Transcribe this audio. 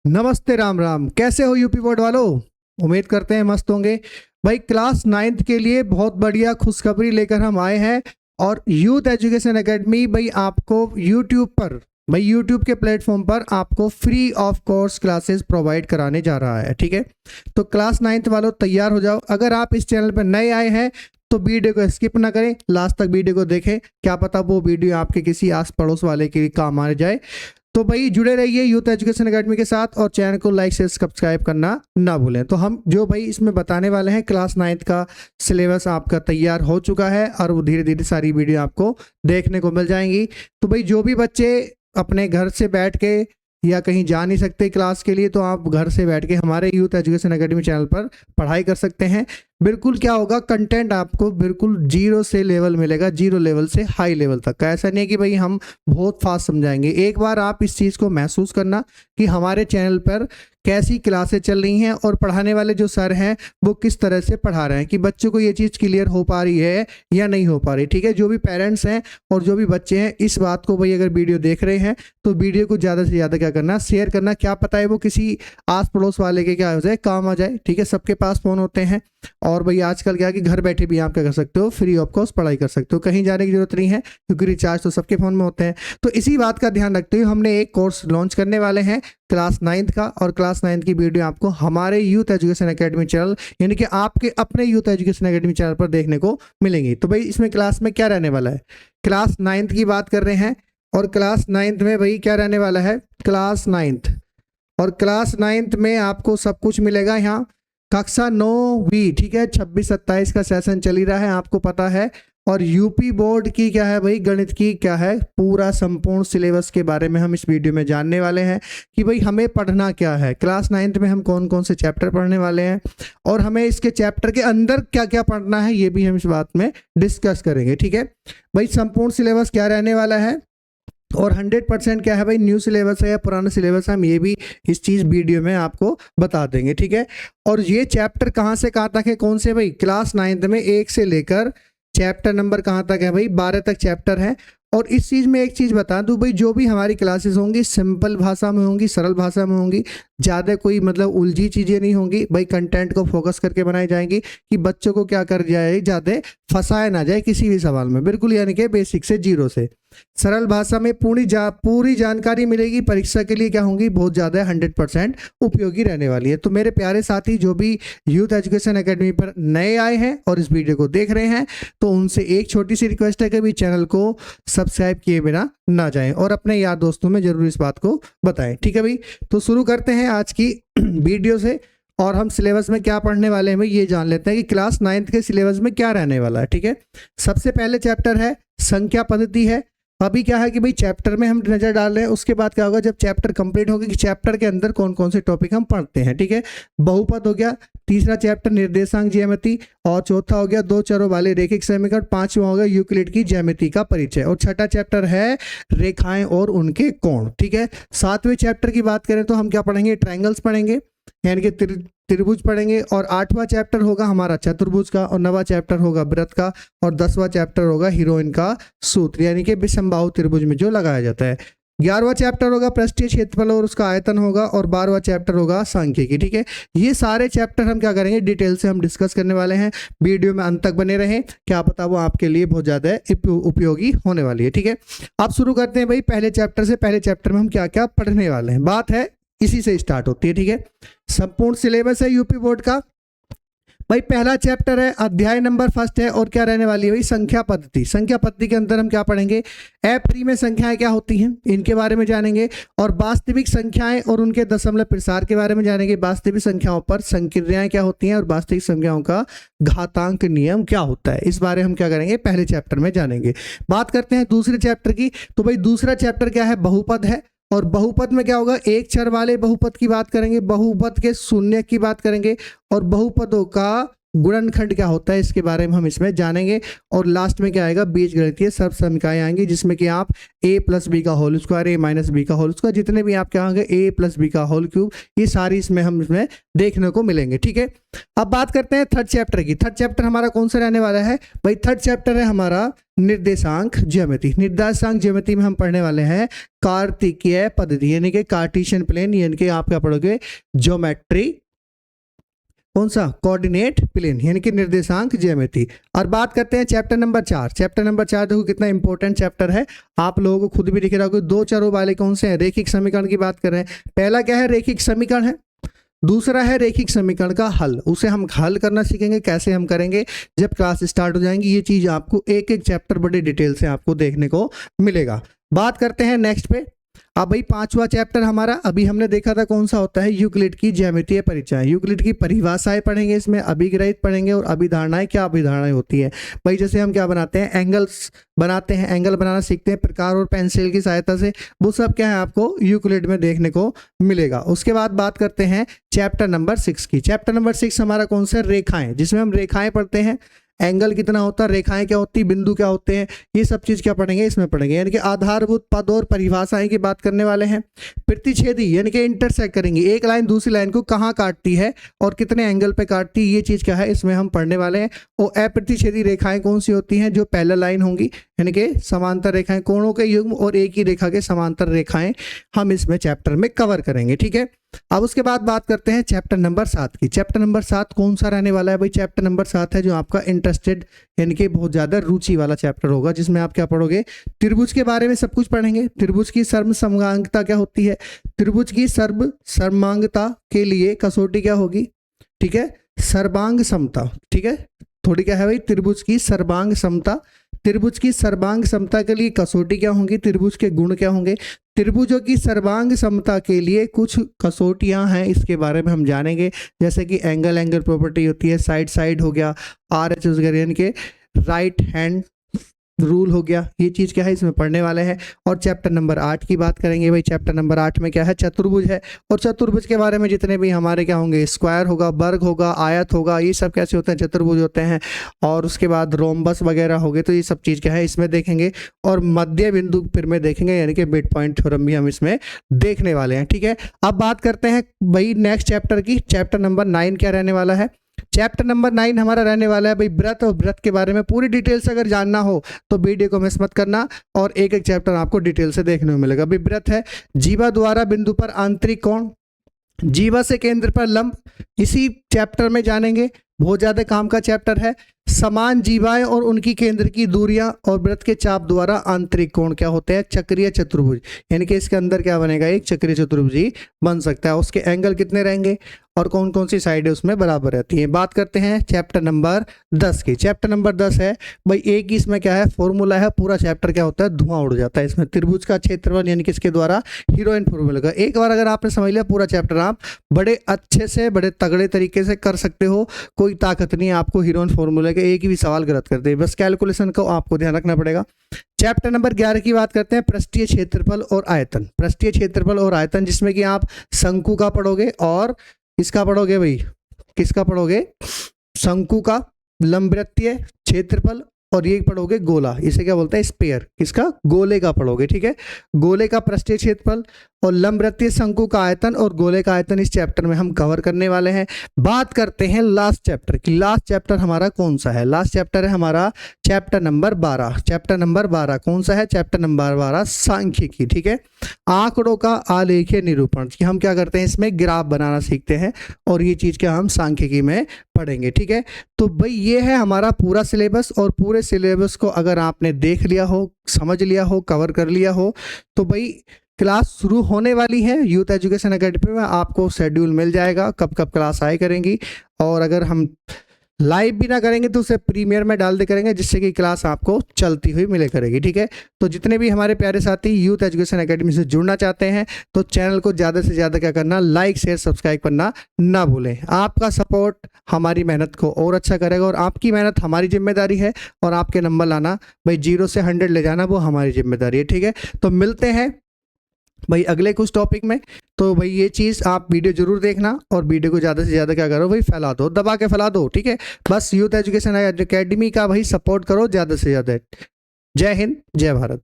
नमस्ते, राम राम। कैसे हो यूपी बोर्ड वालों? उम्मीद करते हैं मस्त होंगे। भाई क्लास 9th के लिए बहुत बढ़िया खुशखबरी लेकर हम आए हैं। और यूथ एजुकेशन एकेडमी भाई आपको यूट्यूब पर, भाई यूट्यूब के प्लेटफॉर्म पर आपको free of course classes provide कराने जा रहा है। ठीक है, तो क्लास 9th वालों तैयार हो जाओ। अगर आप इस चैनल पर नए आए हैं तो वीडियो को स्किप ना करें, लास्ट तक वीडियो को देखें। क्या पता वो वीडियो आपके किसी आस पड़ोस वाले के काम आ जाए। तो भाई जुड़े रहिए यूथ एजुकेशन एकेडमी के साथ और चैनल को लाइक शेयर सब्सक्राइब करना ना भूलें। तो हम जो भाई इसमें बताने वाले हैं, क्लास 9th का सिलेबस आपका तैयार हो चुका है और वो धीरे धीरे सारी वीडियो आपको देखने को मिल जाएंगी। तो भाई जो भी बच्चे अपने घर से बैठ के या कहीं जा नहीं सकते क्लास के लिए, तो आप घर से बैठ के हमारे यूथ एजुकेशन एकेडमी चैनल पर पढ़ाई कर सकते हैं। बिल्कुल क्या होगा, कंटेंट आपको बिल्कुल जीरो से लेवल मिलेगा, जीरो लेवल से हाई लेवल तक। ऐसा नहीं कि भाई हम बहुत फास्ट समझाएंगे। एक बार आप इस चीज़ को महसूस करना कि हमारे चैनल पर कैसी क्लासें चल रही हैं और पढ़ाने वाले जो सर हैं वो किस तरह से पढ़ा रहे हैं, कि बच्चों को ये चीज़ क्लियर हो पा रही है या नहीं हो पा रही। ठीक है, जो भी पेरेंट्स हैं और जो भी बच्चे हैं, इस बात को भाई अगर वीडियो देख रहे हैं तो वीडियो को ज़्यादा से ज़्यादा क्या करना, शेयर करना। क्या पता है वो किसी आस पड़ोस वाले के क्या हो जाए, काम आ जाए। ठीक है, सबके पास फ़ोन होते हैं और भाई आजकल क्या है कि घर बैठे भी आप क्या कर सकते हो, फ्री ऑफ कॉस्ट पढ़ाई कर सकते हो। कहीं जाने की जरूरत नहीं है क्योंकि रिचार्ज तो सबके फ़ोन में होते हैं। तो इसी बात का ध्यान रखते हुए हमने एक कोर्स लॉन्च करने वाले हैं क्लास 9th का, और क्लास 9th की वीडियो आपको हमारे यूथ एजुकेशन एकेडमी चैनल यानी कि आपके अपने यूथ एजुकेशन एकेडमी चैनल पर देखने को मिलेंगी। तो भाई इसमें क्लास में क्या रहने वाला है, क्लास 9th की बात कर रहे हैं। और क्लास 9th में भाई क्या रहने वाला है, क्लास 9th। और क्लास 9th में आपको सब कुछ मिलेगा यहाँ। कक्षा 9वीं, ठीक है, 26-27 का सेशन चल ही रहा है, आपको पता है। और यूपी बोर्ड की क्या है भाई, गणित की क्या है, पूरा संपूर्ण सिलेबस के बारे में हम इस वीडियो में जानने वाले हैं कि भाई हमें पढ़ना क्या है। क्लास 9th में हम कौन कौन से चैप्टर पढ़ने वाले हैं और हमें इसके चैप्टर के अंदर क्या क्या पढ़ना है, ये भी हम इस बात में डिस्कस करेंगे। ठीक है भाई, संपूर्ण सिलेबस क्या रहने वाला है और 100% क्या है भाई, न्यू सिलेबस है या पुराना सिलेबस है, हम ये भी इस चीज़ वीडियो में आपको बता देंगे। ठीक है, और ये चैप्टर कहाँ से कहाँ तक है, कौन से भाई, क्लास 9th में 1 से लेकर चैप्टर नंबर कहाँ तक है भाई, 12 तक चैप्टर है। और इस चीज़ में एक चीज़ बता दूँ भाई, जो भी हमारी क्लासेस होंगी सिंपल भाषा में होंगी, सरल भाषा में होंगी, ज़्यादा कोई मतलब उलझी चीज़ें नहीं होंगी भाई। कंटेंट को फोकस करके बनाई जाएंगी कि बच्चों को क्या कर जाए, ज़्यादा फंसाया ना जाए किसी भी सवाल में, बिल्कुल यानी कि बेसिक से जीरो से सरल भाषा में पूरी जानकारी मिलेगी। परीक्षा के लिए क्या होंगी, बहुत ज़्यादा 100% उपयोगी रहने वाली है। तो मेरे प्यारे साथी जो भी यूथ एजुकेशन एकेडमी पर नए आए हैं और इस वीडियो को देख रहे हैं, तो उनसे एक छोटी सी रिक्वेस्ट है कि भी चैनल को सब्सक्राइब किए बिना ना जाएं और अपने यार दोस्तों में जरूर इस बात को बताएं। ठीक है भाई, तो शुरू करते हैं आज की वीडियो से। और हम सिलेबस में क्या पढ़ने वाले हैं भाई, ये जान लेते हैं कि क्लास 9th के सिलेबस में क्या रहने वाला है। ठीक है, सबसे पहले चैप्टर है संख्या पद्धति है। अभी क्या है कि भाई चैप्टर में हम नजर डाल रहे हैं, उसके बाद क्या होगा जब चैप्टर कंप्लीट होगा कि चैप्टर के अंदर कौन कौन से टॉपिक हम पढ़ते हैं। ठीक है, बहुपद हो गया, तीसरा चैप्टर निर्देशांक ज्यामिति, और चौथा हो गया 2 चरों वाले रेखिक समीकरण, पांचवा हो गया यूक्लिड की ज्यामिति का परिचय, और छठा चैप्टर है रेखाएं और उनके कोण। ठीक है, सातवें चैप्टर की बात करें तो हम क्या पढ़ेंगे, ट्रायंगल्स पढ़ेंगे यानी कि त्रिभुज पढ़ेंगे। और 8वां चैप्टर होगा हमारा चतुर्भुज का, और 9वां चैप्टर होगा वृत्त का, और 10वां चैप्टर होगा हीरोइन का सूत्र यानी कि विषमबाहु त्रिभुज में जो लगाया जाता है। 11वां चैप्टर होगा पृष्ठीय क्षेत्रफल और उसका आयतन होगा, और 12वां चैप्टर होगा सांख्यिकी। ठीक है, ये सारे चैप्टर हम क्या करेंगे, डिटेल से हम डिस्कस करने वाले हैं। वीडियो में अंत तक बने रहें, क्या पता वो आपके लिए बहुत ज़्यादा उपयोगी होने वाली है। ठीक है, अब शुरू करते हैं भाई पहले चैप्टर से। पहले चैप्टर में हम क्या क्या पढ़ने वाले हैं, बात है इसी से स्टार्ट होती है। ठीक है, संपूर्ण सिलेबस है यूपी बोर्ड का भाई। पहला चैप्टर है, अध्याय नंबर 1 है, और क्या रहने वाली है भाई, संख्या पद्धति। संख्या पद्धति के अंदर हम क्या पढ़ेंगे, अप्रिमेय संख्याएं क्या होती हैं इनके बारे में जानेंगे, और वास्तविक संख्याएं और उनके दशमलव प्रसार के बारे में जानेंगे। वास्तविक संख्याओं पर संक्रियाएं क्या होती हैं और वास्तविक संख्याओं का घातांक नियम क्या होता है, इस बारे हम क्या करेंगे, पहले चैप्टर में जानेंगे। बात करते हैं दूसरे चैप्टर की, तो भाई दूसरा चैप्टर क्या है, बहुपद है। और बहुपद में क्या होगा, एक चर वाले बहुपद की बात करेंगे, बहुपद के शून्य की बात करेंगे, और बहुपदों का गुणनखंड क्या होता है इसके बारे में हम इसमें जानेंगे। और लास्ट में क्या आएगा, बीजगणितीय सर्व समीकरण आएंगी, जिसमें कि आप a प्लस बी का whole square, a minus B का होल स्क्वायर, जितने भी आप क्या होंगे a प्लस बी का होल क्यूब, ये सारी इसमें हम इसमें देखने को मिलेंगे। ठीक है, अब बात करते हैं थर्ड चैप्टर की। थर्ड चैप्टर हमारा कौन सा रहने वाला है भाई? थर्ड चैप्टर है हमारा निर्देशांक ज्यामिति। निर्देशांक ज्यामिति में हम पढ़ने वाले हैं कार्तिकीय पद्धति, यानी कि कार्टेशियन प्लेन, यानी कि आप क्या पढ़ोगे, ज्योमेट्री, कौन सा, कोऑर्डिनेट प्लेन, यानी कि निर्देशांक ज्यामिति। और बात करते हैं चैप्टर नंबर 4। चैप्टर नंबर 4 देखो कितना इंपॉर्टेंट चैप्टर है, आप लोगों को खुद भी दिख रहा होगा। दो चरों वाले कौन से हैं, रेखिक समीकरण की बात कर रहे हैं। पहला क्या है, रेखिक समीकरण है, दूसरा है रेखिक समीकरण का हल। उसे हम हल करना सीखेंगे, कैसे हम करेंगे जब क्लास स्टार्ट हो जाएंगी। ये चीज आपको एक एक चैप्टर बड़े डिटेल से आपको देखने को मिलेगा। बात करते हैं नेक्स्ट पे। अब भाई पांचवा चैप्टर हमारा अभी हमने देखा था कौन सा होता है, यूक्लिड की ज्यामितीय परिचय। यूक्लिड की परिभाषाएं पढ़ेंगे, इसमें अभिग्रहित पढ़ेंगे और अभिधारणाएं, क्या अभिधारणाएं होती है भाई। जैसे हम क्या बनाते हैं, एंगल्स बनाते हैं, एंगल बनाना सीखते हैं प्रकार और पेंसिल की सहायता से, वो सब क्या है आपको यूक्लिड में देखने को मिलेगा। उसके बाद बात करते हैं चैप्टर नंबर 6 की। चैप्टर नंबर 6 हमारा कौन सा, रेखाएं, जिसमें हम रेखाएं पढ़ते हैं, एंगल कितना होता है, रेखाएं क्या होती है, बिंदु क्या होते हैं, ये सब चीज क्या पढ़ेंगे इसमें पढ़ेंगे। यानी कि आधारभूत पद और परिभाषाएं की बात करने वाले हैं। प्रतिच्छेदी यानी कि इंटरसेक्ट करेंगे, एक लाइन दूसरी लाइन को कहाँ काटती है और कितने एंगल पे काटती है, ये चीज क्या है इसमें हम पढ़ने वाले हैं। और अप्रतिच्छेदी रेखाएं कौन सी होती हैं, जो पैरेलल लाइन होंगी, यानी कि समांतर रेखाएं, कोणों के युग्म और एक ही रेखा के समांतर रेखाएं, हम इसमें चैप्टर में कवर करेंगे। ठीक है, अब उसके बाद बात करते हैं चैप्टर नंबर 7 की। चैप्टर नंबर 7 कौन सा रहने वाला है भाई? चैप्टर नंबर 7 है जो आपका इंटरेस्टेड, यानी कि बहुत ज्यादा रुचि वाला चैप्टर होगा, जिसमें आप क्या पढ़ोगे, त्रिभुज के बारे में सब कुछ पढ़ेंगे। त्रिभुज की सर्व समगांगता क्या होती है, त्रिभुज की सर्व समगांगता के लिए कसौटी क्या होगी, ठीक है, सर्वांग समता। ठीक है, थोड़ी क्या है भाई, त्रिभुज की सर्वांग समता। त्रिभुज की सर्वांग समता के लिए कसौटी क्या होंगी, त्रिभुज के गुण क्या होंगे। त्रिभुजों की सर्वांग समता के लिए कुछ कसौटियां हैं, इसके बारे में हम जानेंगे, जैसे कि एंगल प्रॉपर्टी होती है, साइड साइड हो गया, RH वगैरह, यानी कि राइट हैंड रूल हो गया, ये चीज क्या है इसमें पढ़ने वाले हैं। और चैप्टर नंबर 8 की बात करेंगे भाई। चैप्टर नंबर 8 में क्या है, चतुर्भुज है, और चतुर्भुज के बारे में जितने भी हमारे क्या होंगे, स्क्वायर होगा, वर्ग होगा, आयत होगा, ये सब कैसे होते हैं, चतुर्भुज होते हैं। और उसके बाद रोम्बस वगैरह हो गए, तो ये सब चीज क्या है इसमें देखेंगे। और मध्य बिंदु फिर में देखेंगे, यानी कि मिड पॉइंट थ्योरम भी हम इसमें देखने वाले हैं। ठीक है, अब बात करते हैं भाई नेक्स्ट चैप्टर की। चैप्टर नंबर 9 क्या रहने वाला है? चैप्टर नंबर 9 हमारा रहने वाला है भाई व्रत। और व्रत के बारे में पूरी डिटेल से अगर जानना हो तो वीडियो को मिस मत करना, और एक एक चैप्टर आपको डिटेल से देखने को मिलेगा। भाई व्रत है, जीवा द्वारा बिंदु पर आंतरिक कोण, जीवा से केंद्र पर लंब, इसी चैप्टर में जानेंगे। बहुत ज्यादा काम का चैप्टर है। समान जीवाएं और उनकी केंद्र की दूरियां और वृत्त के चाप द्वारा आंतरिक कोण क्या होते हैं, चक्रीय चतुर्भुज, यानी कि इसके अंदर क्या बनेगा, एक चक्रीय चतुर्भुज ही बन सकता है। उसके एंगल कितने रहेंगे और कौन कौन सी साइडें उसमें बराबर रहती हैं। बात करते हैं चैप्टर नंबर 10 की। चैप्टर नंबर 10 है भाई, एक ही इसमें क्या है फॉर्मूला है, पूरा चैप्टर क्या होता है, धुआं उड़ जाता है इसमें। त्रिभुज का क्षेत्रफल, यानी कि इसके द्वारा हीरोइन फॉर्मूला का एक बार अगर आपने समझ लिया, पूरा चैप्टर आप बड़े अच्छे से, बड़े तगड़े तरीके से कर सकते हो। कोई ताकत नहीं है आपको हीरोइन फॉर्मूला के एक भी सवाल गलत कर दे, बस कैलकुलेशन को आपको ध्यान रखना पड़ेगा। चैप्टर नंबर 11 की बात करते हैं, पृष्ठीय क्षेत्रफल और आयतन। पृष्ठीय क्षेत्रफल और आयतन, जिसमें कि आप शंकु का पढ़ोगे और इसका पढ़ोगे भाई, किसका पढ़ोगे, शंकु का, लंबवृत्तीय क्षेत्रफल, और ये पढ़ोगे गोला, इसे क्या बोलते हैं, स्पेयर, किसका, गोले का पढ़ोगे। ठीक है, गोले का पृष्ठीय क्षेत्रफल और लंबवृत्तीय शंकु का आयतन और गोले का आयतन इस चैप्टर में हम कवर करने वाले हैं। बात करते हैं लास्ट चैप्टर की। लास्ट चैप्टर हमारा कौन सा है? लास्ट चैप्टर है हमारा चैप्टर नंबर 12। चैप्टर नंबर 12 कौन सा है? चैप्टर नंबर 12 सांख्यिकी। ठीक है, आंकड़ों का आलेखीय निरूपण, कि हम क्या करते हैं इसमें ग्राफ बनाना सीखते हैं, और ये चीज क्या हम सांख्यिकी में पढ़ेंगे। ठीक है, तो भाई ये है हमारा पूरा सिलेबस, और पूरे सिलेबस को अगर आपने देख लिया हो, समझ लिया हो, कवर कर लिया हो, तो भाई क्लास शुरू होने वाली है यूथ एजुकेशन एकेडमी में। आपको शेड्यूल मिल जाएगा कब कब क्लास आए करेंगी, और अगर हम लाइव भी ना करेंगे तो उसे प्रीमियर में डाल दे करेंगे, जिससे कि क्लास आपको चलती हुई मिले करेगी। ठीक है, तो जितने भी हमारे प्यारे साथी यूथ एजुकेशन एकेडमी से जुड़ना चाहते हैं तो चैनल को ज़्यादा से ज़्यादा क्या करना, लाइक शेयर सब्सक्राइब करना ना भूलें। आपका सपोर्ट हमारी मेहनत को और अच्छा करेगा, और आपकी मेहनत हमारी जिम्मेदारी है, और आपके नंबर लाना भाई 0 से 100 ले जाना वो हमारी जिम्मेदारी है। ठीक है, तो मिलते हैं भाई अगले कुछ टॉपिक में। तो भाई ये चीज़ आप वीडियो जरूर देखना और वीडियो को ज़्यादा से ज़्यादा क्या करो भाई, फैला दो, दबा के फैला दो, ठीक है। बस यूथ एजुकेशन एकेडमी का भाई सपोर्ट करो ज़्यादा से ज़्यादा। जय हिंद, जय भारत।